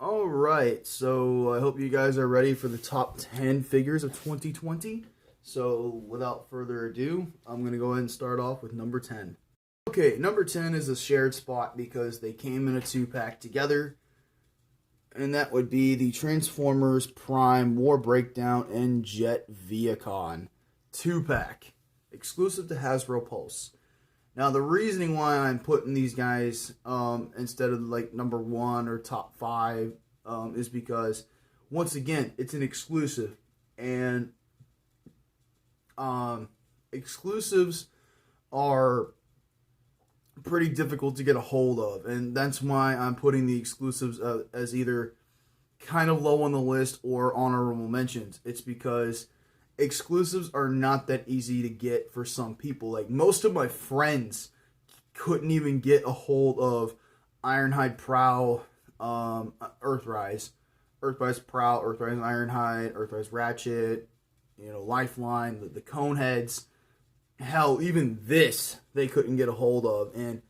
All right, so I hope you guys are ready for the top 10 figures of 2020. So without further ado, I'm going to go ahead and start off with number 10. Okay, number 10 is a shared spot because they came in a 2-pack together. And that would be the Transformers Prime War Breakdown and Jet Viacon 2-pack, exclusive to Hasbro Pulse. Now, the reasoning why I'm putting these guys instead of like number 1 or top 5 is because, once again, it's an exclusive. And exclusives are pretty difficult to get a hold of. And that's why I'm putting the exclusives as either kind of low on the list or honorable mentions. It's because exclusives are not that easy to get for some people. Like, most of my friends couldn't even get a hold of Ironhide Prowl, Earthrise Prowl, Earthrise Ironhide, Earthrise Ratchet, Lifeline, the Coneheads. Hell, even this they couldn't get a hold of. And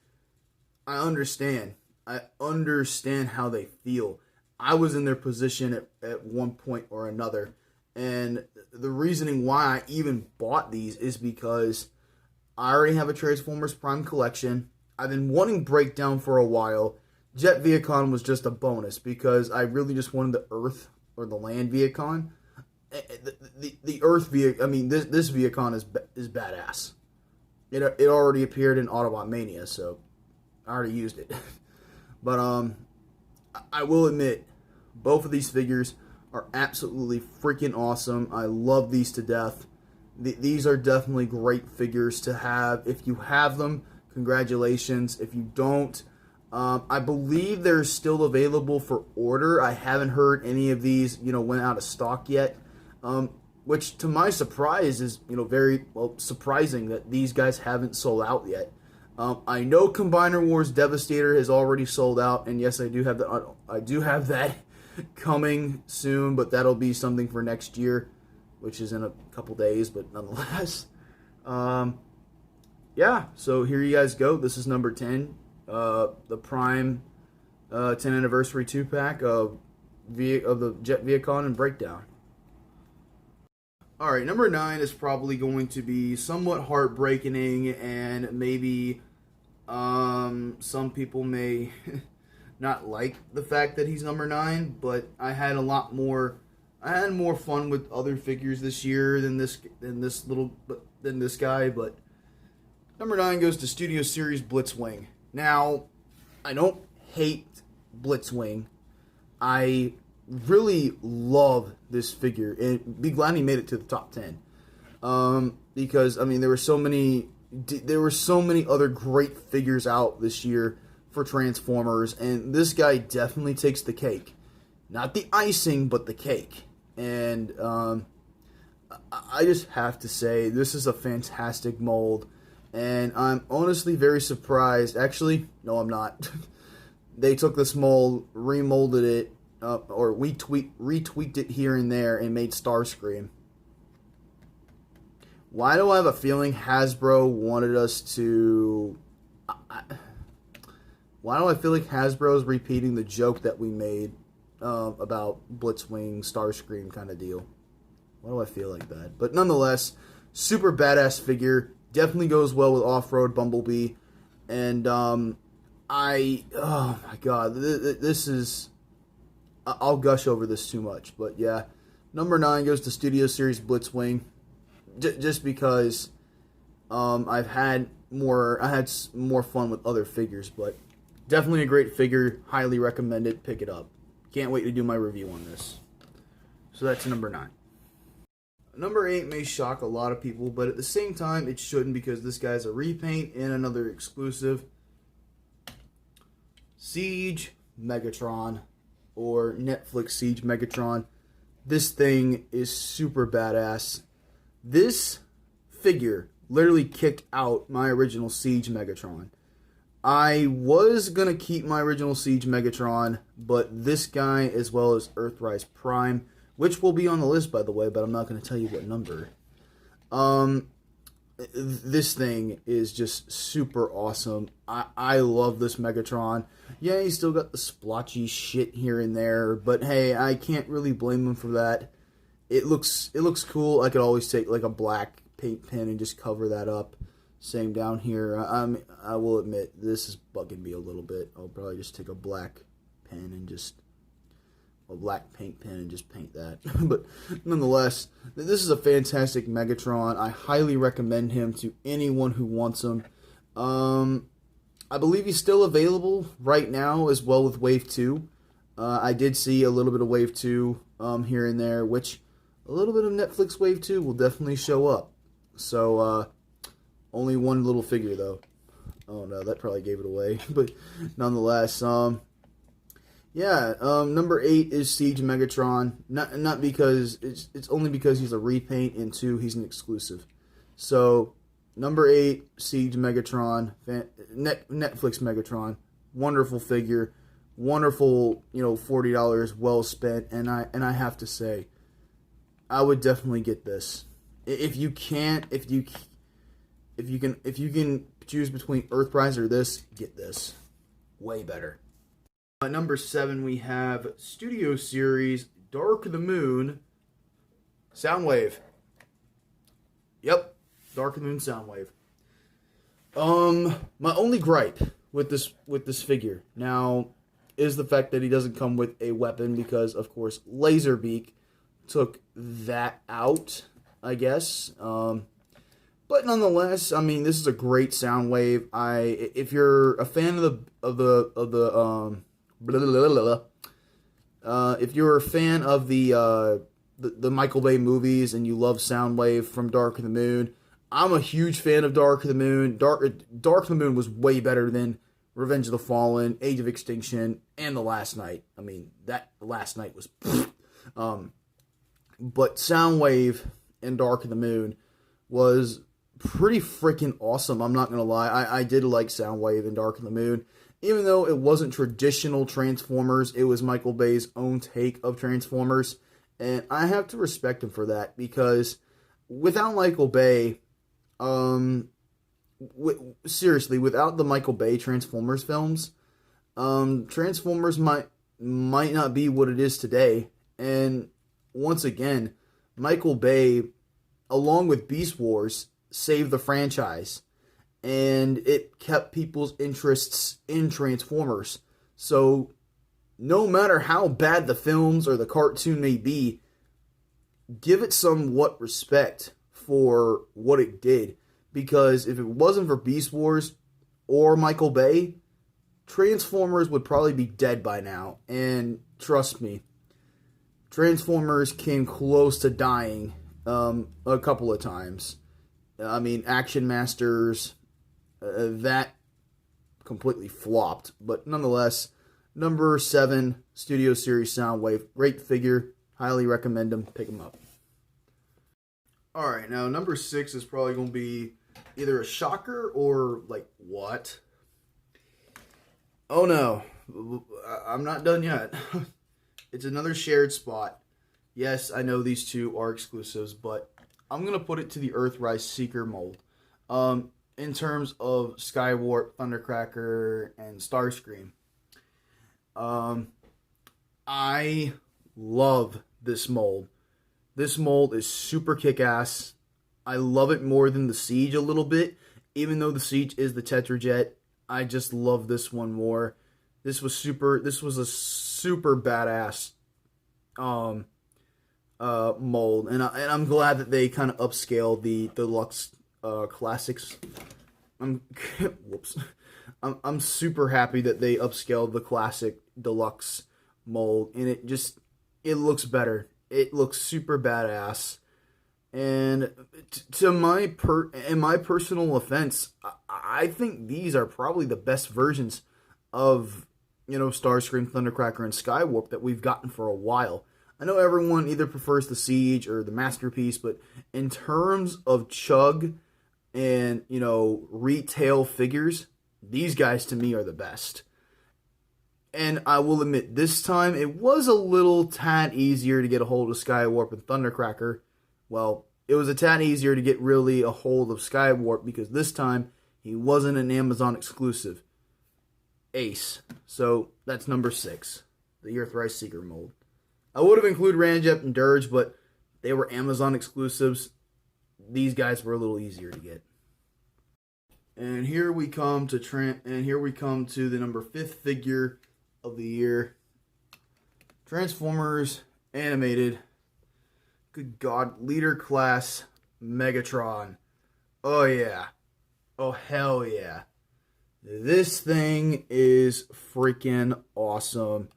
I understand how they feel. I was in their position at one point or another. And the reasoning why I even bought these is because I already have a Transformers Prime collection. I've been wanting Breakdown for a while. Jet Viacon was just a bonus because I really just wanted the Earth or the Land Viacon. The Earth Viacon, I mean, this Viacon is badass. It already appeared in Autobot Mania, so I already used it. But I will admit, both of these figures are absolutely freaking awesome. I love these to death. These are definitely great figures to have. If you have them, congratulations. If you don't, I believe they're still available for order. I haven't heard any of these, went out of stock yet. Which, to my surprise, is very surprising that these guys haven't sold out yet. I know Combiner Wars Devastator has already sold out, and yes, I do have that coming soon, but that'll be something for next year, which is in a couple days, but nonetheless. Yeah, so here you guys go. This is number 10, the Prime 10 Anniversary 2-pack of the Jet Viacon and Breakdown. Alright, number 9 is probably going to be somewhat heartbreaking, and maybe some people may not like the fact that he's number 9, but I had more fun with other figures this year than this guy. But number 9 goes to Studio Series Blitzwing. Now, I don't hate Blitzwing. I really love this figure, and be glad he made it to the top 10. Because there were so many other great figures out this year for Transformers, and this guy definitely takes the cake. Not the icing, but the cake. And I just have to say, this is a fantastic mold, and I'm honestly very surprised. Actually, no, I'm not. They took this mold, remolded it, or retweaked it here and there, and made Starscream. Why do I have a feeling Hasbro wanted us to... Why do I feel like Hasbro is repeating the joke that we made about Blitzwing, Starscream kind of deal? Why do I feel like that? But nonetheless, super badass figure. Definitely goes well with Off-Road Bumblebee. And oh my god, this is... I'll gush over this too much. But yeah, number 9 goes to Studio Series Blitzwing. Just because I had more fun with other figures, but definitely a great figure. Highly recommend it. Pick it up. Can't wait to do my review on this. So that's number 9. Number 8 may shock a lot of people, but at the same time, it shouldn't, because this guy's a repaint and another exclusive. Siege Megatron, or Netflix Siege Megatron. This thing is super badass. This figure literally kicked out my original Siege Megatron. I was going to keep my original Siege Megatron, but this guy, as well as Earthrise Prime, which will be on the list, by the way, but I'm not going to tell you what number. this thing is just super awesome. I love this Megatron. Yeah, he's still got the splotchy shit here and there, but hey, I can't really blame him for that. It looks cool. I could always take like a black paint pen and just cover that up. Same down here. I will admit this is bugging me a little bit. I'll probably just take a black pen and just a black paint pen and just paint that. But nonetheless, this is a fantastic Megatron. I highly recommend him to anyone who wants him. I believe he's still available right now as well with Wave 2. I did see a little bit of Wave 2 here and there, which a little bit of Netflix Wave 2 will definitely show up. So, only one little figure though. Oh no, that probably gave it away. But nonetheless, yeah, number 8 is Siege Megatron. Not because it's only because he's a repaint, and 2, he's an exclusive. So number 8, Siege Megatron, Netflix Megatron, wonderful figure, wonderful, $40 well spent, and I have to say, I would definitely get this. If you can choose between Earthrise or this, get this. Way better. At number 7, we have Studio Series Dark of the Moon Soundwave. Yep, Dark of the Moon Soundwave. My only gripe with this figure now is the fact that he doesn't come with a weapon because, of course, Laserbeak took that out, I guess. But nonetheless, I mean, this is a great Soundwave. If you're a fan if you're a fan of the Michael Bay movies and you love Soundwave from Dark of the Moon, I'm a huge fan of Dark of the Moon. Dark of the Moon was way better than Revenge of the Fallen, Age of Extinction, and The Last Night. I mean, that Last Night was but Soundwave and Dark of the Moon was pretty freaking awesome. I'm not going to lie. I did like Soundwave and Dark of the Moon. Even though it wasn't traditional Transformers, it was Michael Bay's own take of Transformers. And I have to respect him for that, because without Michael Bay, seriously, without the Michael Bay Transformers films, Transformers might not be what it is today. And once again, Michael Bay, along with Beast Wars, saved the franchise. And it kept people's interests in Transformers. So, no matter how bad the films or the cartoon may be, give it somewhat respect for what it did. Because if it wasn't for Beast Wars or Michael Bay, Transformers would probably be dead by now. And trust me, Transformers came close to dying a couple of times. I mean, Action Masters, that completely flopped. But nonetheless, number 7, Studio Series Soundwave. Great figure. Highly recommend him. Pick him up. Alright, now number 6 is probably going to be either a shocker or like, what? Oh no. I'm not done yet. It's another shared spot. Yes, I know these two are exclusives, but I'm going to put it to the Earthrise Seeker mold. In terms of Skywarp, Thundercracker, and Starscream. I love this mold. This mold is super kick-ass. I love it more than the Siege a little bit. Even though the Siege is the Tetrajet, I just love this one more. This was a super badass mold. And I'm glad that they kind of upscaled the deluxe classics. I'm super happy that they upscaled the classic deluxe mold, and it looks better. It looks super badass. And in my personal offense, I think these are probably the best versions of, Starscream, Thundercracker, and Skywarp that we've gotten for a while. I know everyone either prefers the Siege or the Masterpiece, but in terms of chug and, retail figures, these guys to me are the best. And I will admit, this time it was a little tad easier to get a hold of Skywarp and Thundercracker. Well, it was a tad easier to get really a hold of Skywarp because this time he wasn't an Amazon exclusive. Ace. So that's number 6, the Earthrise Seeker mold. I would have included Ramjet and Dirge, but they were Amazon exclusives. These guys were a little easier to get. And here we come to the number 5th figure of the year. Transformers Animated. Good God, Leader Class Megatron. Oh yeah. Oh hell yeah. This thing is freaking awesome.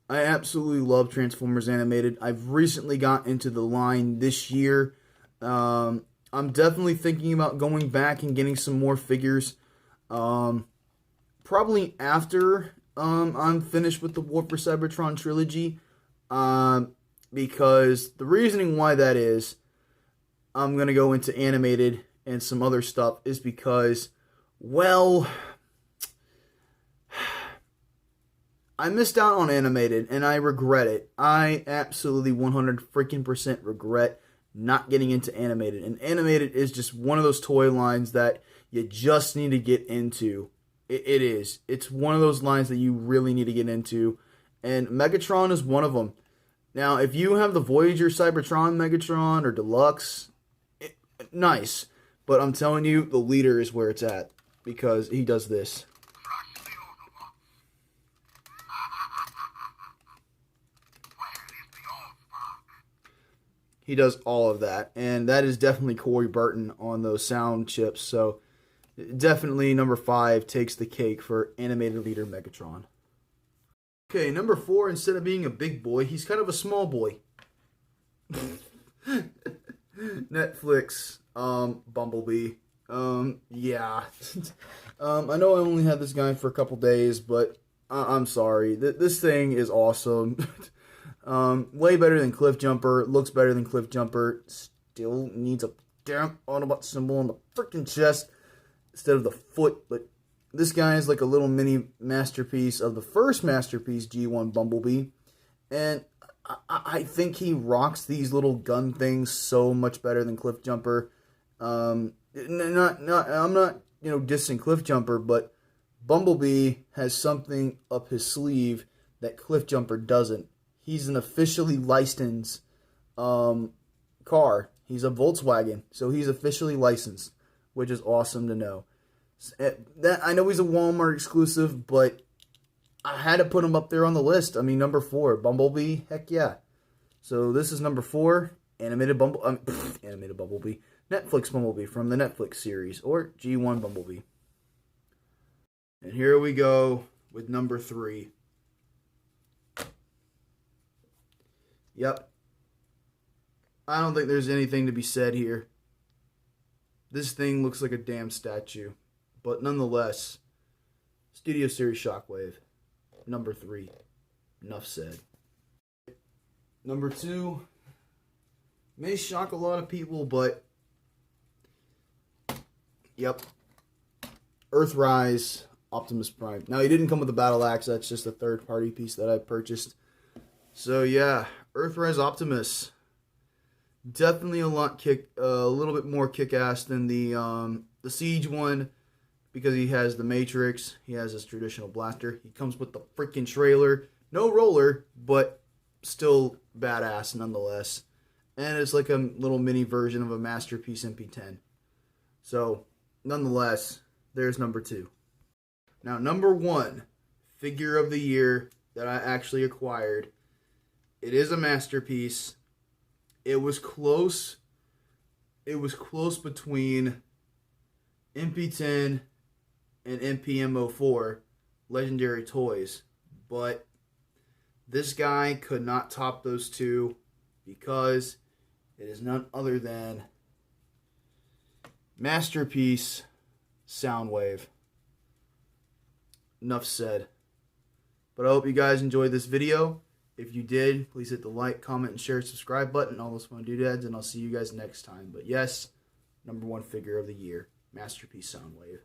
I absolutely love Transformers Animated. I've recently got into the line this year. I'm definitely thinking about going back and getting some more figures. Probably after I'm finished with the War for Cybertron trilogy. Because the reasoning why that is, I'm going to go into Animated and some other stuff, is because, well, I missed out on Animated, and I regret it. I absolutely 100% regret not getting into Animated. And Animated is just one of those toy lines that you just need to get into. It is. It's one of those lines that you really need to get into. And Megatron is one of them. Now, if you have the Voyager Cybertron Megatron or Deluxe, nice. But I'm telling you, the Leader is where it's at. Because he does this. He does all of that. And that is definitely Corey Burton on those sound chips. So, definitely number 5 takes the cake for Animated Leader Megatron. Okay, number 4, instead of being a big boy, he's kind of a small boy. Netflix, Bumblebee. Yeah. I know I only had this guy for a couple days, but I'm sorry. This thing is awesome. Way better than Cliff Jumper. Looks better than Cliff Jumper. Still needs a damn Autobot symbol on the freaking chest instead of the foot, but this guy is like a little mini masterpiece of the first masterpiece, G1 Bumblebee. And I think he rocks these little gun things so much better than Cliff Jumper. I'm not dissing Cliff Jumper, but Bumblebee has something up his sleeve that Cliff Jumper doesn't. He's an officially licensed car. He's a Volkswagen, so he's officially licensed, which is awesome to know. I know he's a Walmart exclusive, but I had to put him up there on the list. I mean, number 4, Bumblebee, heck yeah. So this is number 4, Animated Bumblebee, Netflix Bumblebee from the Netflix series, or G1 Bumblebee. And here we go with number 3. Yep. I don't think there's anything to be said here. This thing looks like a damn statue. But nonetheless, Studio Series Shockwave, number 3. Enough said. Number 2 may shock a lot of people, but yep. Earthrise Optimus Prime. Now, he didn't come with a battle axe. That's just a third-party piece that I purchased. So, yeah, Earthrise Optimus. Definitely a little bit more kick-ass than the Siege one. Because he has the Matrix, he has his traditional blaster. He comes with the freaking trailer. No roller, but still badass nonetheless. And it's like a little mini version of a Masterpiece MP10. So, nonetheless, there's number 2. Now, number 1, figure of the year that I actually acquired. It is a masterpiece. It was close. It was close between MP10 and MPM04 Legendary Toys, but this guy could not top those two because it is none other than Masterpiece Soundwave. Enough said. But I hope you guys enjoyed this video. If you did, please hit the like, comment, and share, subscribe button, all those fun doodads, and I'll see you guys next time. But yes, number 1 figure of the year, Masterpiece Soundwave.